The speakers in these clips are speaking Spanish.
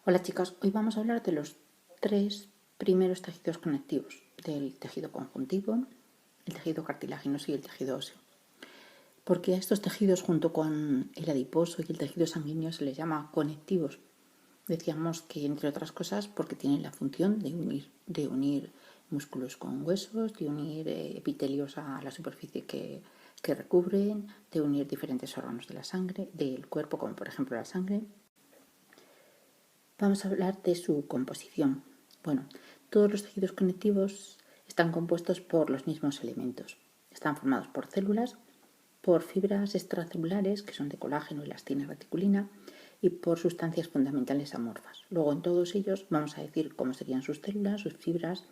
Hola chicas, hoy vamos a hablar de los tres primeros tejidos conectivos, del tejido conjuntivo, el tejido cartilaginoso y el tejido óseo. Porque a estos tejidos, junto con el adiposo y el tejido sanguíneo, se les llama conectivos. Decíamos que, entre otras cosas, porque tienen la función de unir músculos con huesos, de unir epitelios a la superficie que recubren, de unir diferentes órganos de la sangre, del cuerpo, como por ejemplo la sangre. Vamos a hablar de su composición. Bueno, todos los tejidos conectivos están compuestos por los mismos elementos. Están formados por células, por fibras extracelulares, que son de colágeno, elastina y reticulina, y por sustancias fundamentales amorfas. Luego, en todos ellos vamos a decir cómo serían sus células, sus fibras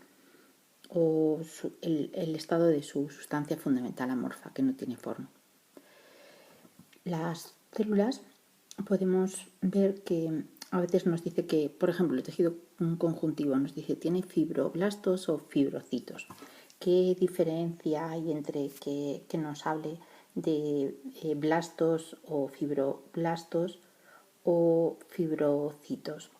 o el estado de su sustancia fundamental amorfa, que no tiene forma. Las células podemos ver que a veces nos dice que, por ejemplo, el tejido conjuntivo nos dice tiene fibroblastos o fibrocitos. ¿Qué diferencia hay entre que nos hable de blastos o fibroblastos o fibrocitos?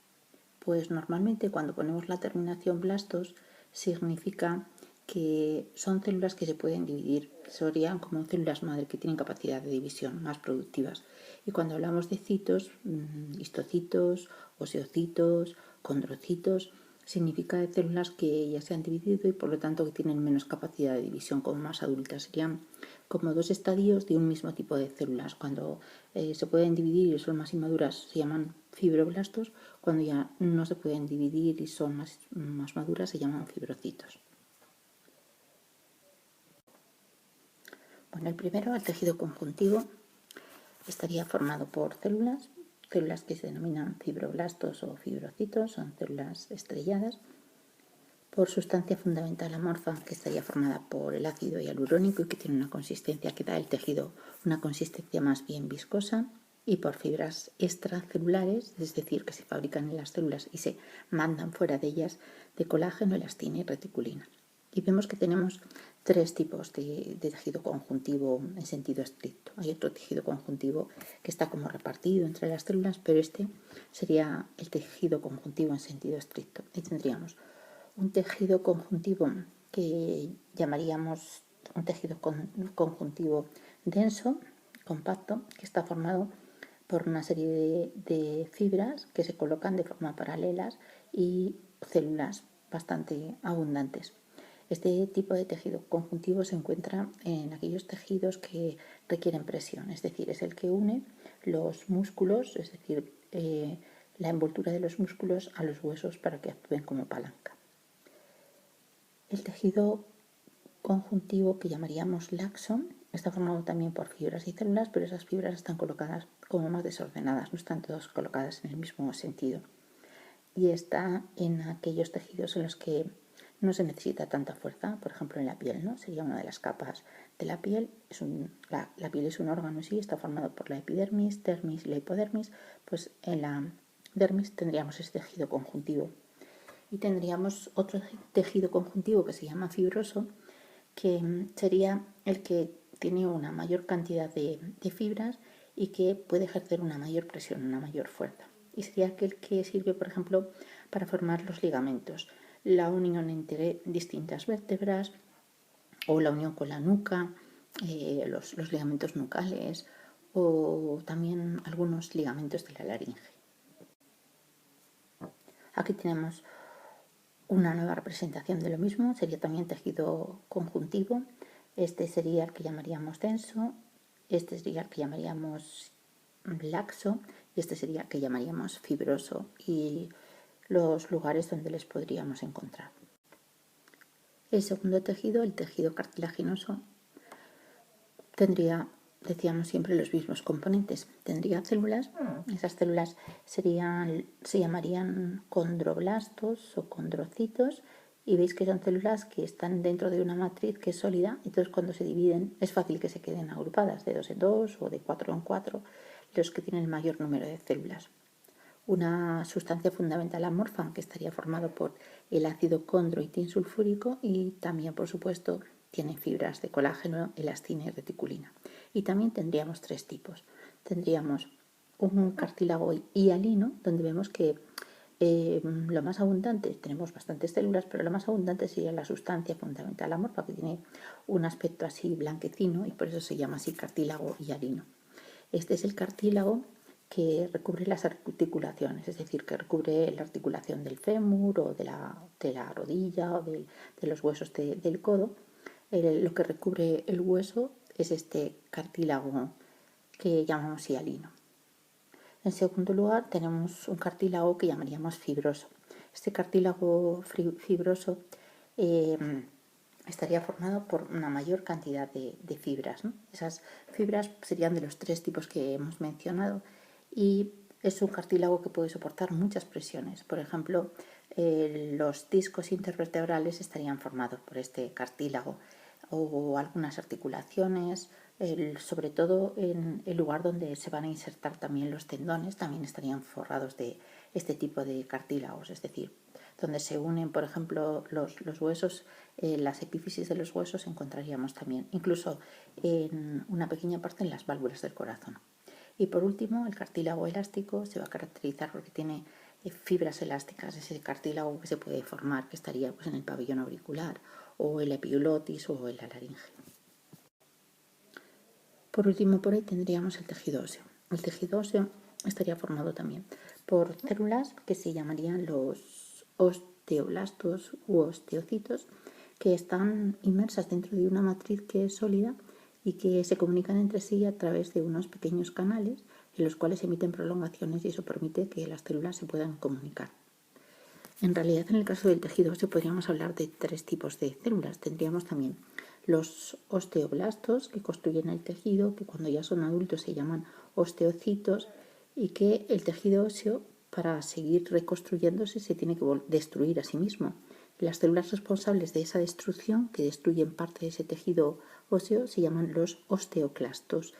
Pues normalmente cuando ponemos la terminación blastos significa que son células que se pueden dividir, serían como células madre que tienen capacidad de división más productivas. Y cuando hablamos de citos, histocitos, oseocitos, condrocitos, significa de células que ya se han dividido y por lo tanto que tienen menos capacidad de división, como más adultas. Serían como dos estadios de un mismo tipo de células. Cuando se pueden dividir y son más inmaduras se llaman fibroblastos, cuando ya no se pueden dividir y son más maduras se llaman fibrocitos. Bueno, el primero, el tejido conjuntivo, estaría formado por células que se denominan fibroblastos o fibrocitos, son células estrelladas, por sustancia fundamental amorfa, que estaría formada por el ácido hialurónico y que tiene una consistencia que da al tejido una consistencia más bien viscosa, y por fibras extracelulares, es decir, que se fabrican en las células y se mandan fuera de ellas, de colágeno, elastina y reticulina. Y vemos que tenemos tres tipos de tejido conjuntivo en sentido estricto. Hay otro tejido conjuntivo que está como repartido entre las células, pero este sería el tejido conjuntivo en sentido estricto. Y tendríamos un tejido conjuntivo que llamaríamos un tejido conjuntivo denso, compacto, que está formado por una serie de fibras que se colocan de forma paralelas y células bastante abundantes. Este tipo de tejido conjuntivo se encuentra en aquellos tejidos que requieren presión, es decir, es el que une los músculos, es decir, la envoltura de los músculos a los huesos para que actúen como palanca. El tejido conjuntivo que llamaríamos laxo está formado también por fibras y células, pero esas fibras están colocadas como más desordenadas, no están todas colocadas en el mismo sentido. Y está en aquellos tejidos en los que no se necesita tanta fuerza, por ejemplo en la piel, ¿no? Sería una de las capas de la piel. La piel es un órgano en sí, está formado por la epidermis, dermis y la hipodermis. Pues en la dermis tendríamos este tejido conjuntivo. Y tendríamos otro tejido conjuntivo que se llama fibroso, que sería el que tiene una mayor cantidad de fibras y que puede ejercer una mayor presión, una mayor fuerza. Y sería aquel que sirve, por ejemplo, para formar los ligamentos, la unión entre distintas vértebras o la unión con la nuca, los ligamentos nucales o también algunos ligamentos de la laringe. Aquí tenemos una nueva representación de lo mismo, sería también tejido conjuntivo. Este sería el que llamaríamos denso, este sería el que llamaríamos laxo y este sería el que llamaríamos fibroso y los lugares donde les podríamos encontrar. El segundo tejido, el tejido cartilaginoso, tendría, decíamos siempre, los mismos componentes. Tendría células, esas células se llamarían condroblastos o condrocitos, y veis que son células que están dentro de una matriz que es sólida, entonces cuando se dividen es fácil que se queden agrupadas de 2 en 2 o de 4 en 4, los que tienen el mayor número de células. Una sustancia fundamental amorfa que estaría formado por el ácido condroitinsulfúrico y también, por supuesto, tiene fibras de colágeno, elastina y reticulina. Y también tendríamos tres tipos. Tendríamos un cartílago hialino, donde vemos que lo más abundante, tenemos bastantes células, pero lo más abundante sería la sustancia fundamental amorfa, que tiene un aspecto así blanquecino y por eso se llama así cartílago hialino. Este es el cartílago que recubre las articulaciones, es decir, que recubre la articulación del fémur o de la rodilla o de los huesos del codo. Lo que recubre el hueso es este cartílago que llamamos hialino. En segundo lugar, tenemos un cartílago que llamaríamos fibroso. Este cartílago fibroso estaría formado por una mayor cantidad de fibras, ¿no? Esas fibras serían de los 3 tipos que hemos mencionado y es un cartílago que puede soportar muchas presiones. Por ejemplo, los discos intervertebrales estarían formados por este cartílago o algunas articulaciones, sobre todo en el lugar donde se van a insertar también los tendones, también estarían forrados de este tipo de cartílagos, es decir, donde se unen, por ejemplo, los huesos, las epífisis de los huesos encontraríamos también, incluso en una pequeña parte en las válvulas del corazón. Y por último, el cartílago elástico se va a caracterizar porque tiene fibras elásticas, ese cartílago que se puede formar, que estaría pues, en el pabellón auricular o el epiglotis o en la laringe. Por último, por ahí tendríamos el tejido óseo. El tejido óseo estaría formado también por células que se llamarían los osteoblastos u osteocitos, que están inmersas dentro de una matriz que es sólida y que se comunican entre sí a través de unos pequeños canales en los cuales emiten prolongaciones y eso permite que las células se puedan comunicar. En realidad, en el caso del tejido óseo podríamos hablar de 3 tipos de células. Tendríamos también los osteoblastos que construyen el tejido, que cuando ya son adultos se llaman osteocitos y que el tejido óseo para seguir reconstruyéndose se tiene que destruir a sí mismo. Las células responsables de esa destrucción, que destruyen parte de ese tejido óseo, se llaman los osteoclastos.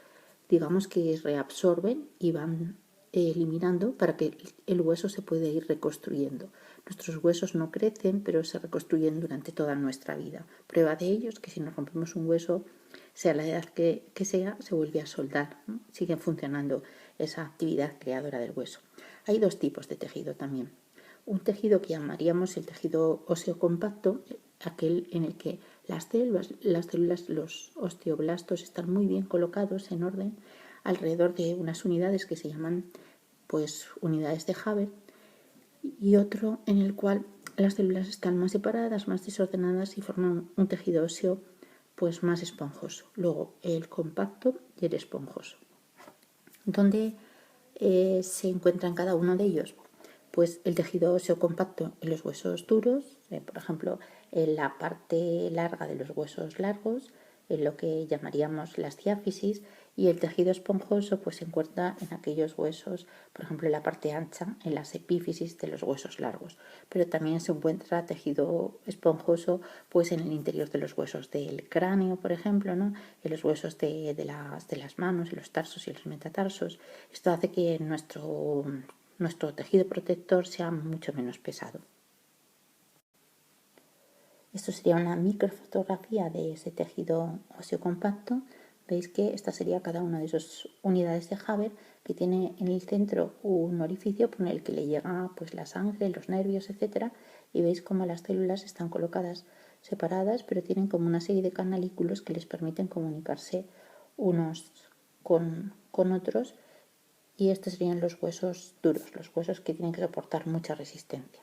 Digamos que reabsorben y van eliminando para que el hueso se pueda ir reconstruyendo. Nuestros huesos no crecen, pero se reconstruyen durante toda nuestra vida. Prueba de ello es que si nos rompemos un hueso, sea la edad que sea, se vuelve a soldar, ¿no? Sigue funcionando esa actividad creadora del hueso. Hay 2 tipos de tejido también. Un tejido que llamaríamos el tejido óseo compacto, aquel en el que las células, los osteoblastos están muy bien colocados en orden alrededor de unas unidades que se llaman pues unidades de Haber, y otro en el cual las células están más separadas, más desordenadas y forman un tejido óseo pues más esponjoso. Luego el compacto y el esponjoso. ¿Dónde se encuentran cada uno de ellos? Pues el tejido óseo compacto en los huesos duros, por ejemplo, en la parte larga de los huesos largos, en lo que llamaríamos las diáfisis, y el tejido esponjoso pues se encuentra en aquellos huesos, por ejemplo, en la parte ancha, en las epífisis de los huesos largos, pero también se encuentra tejido esponjoso pues en el interior de los huesos del cráneo, por ejemplo, ¿no? En los huesos de las manos, en los tarsos y los metatarsos. Esto hace que nuestro tejido protector sea mucho menos pesado. Esto sería una microfotografía de ese tejido óseo compacto. Veis que esta sería cada una de esas unidades de Haber, que tiene en el centro un orificio por el que le llega pues, la sangre, los nervios, etc. Y veis cómo las células están colocadas separadas, pero tienen como una serie de canalículos que les permiten comunicarse unos con otros. Y estos serían los huesos duros, los huesos que tienen que soportar mucha resistencia.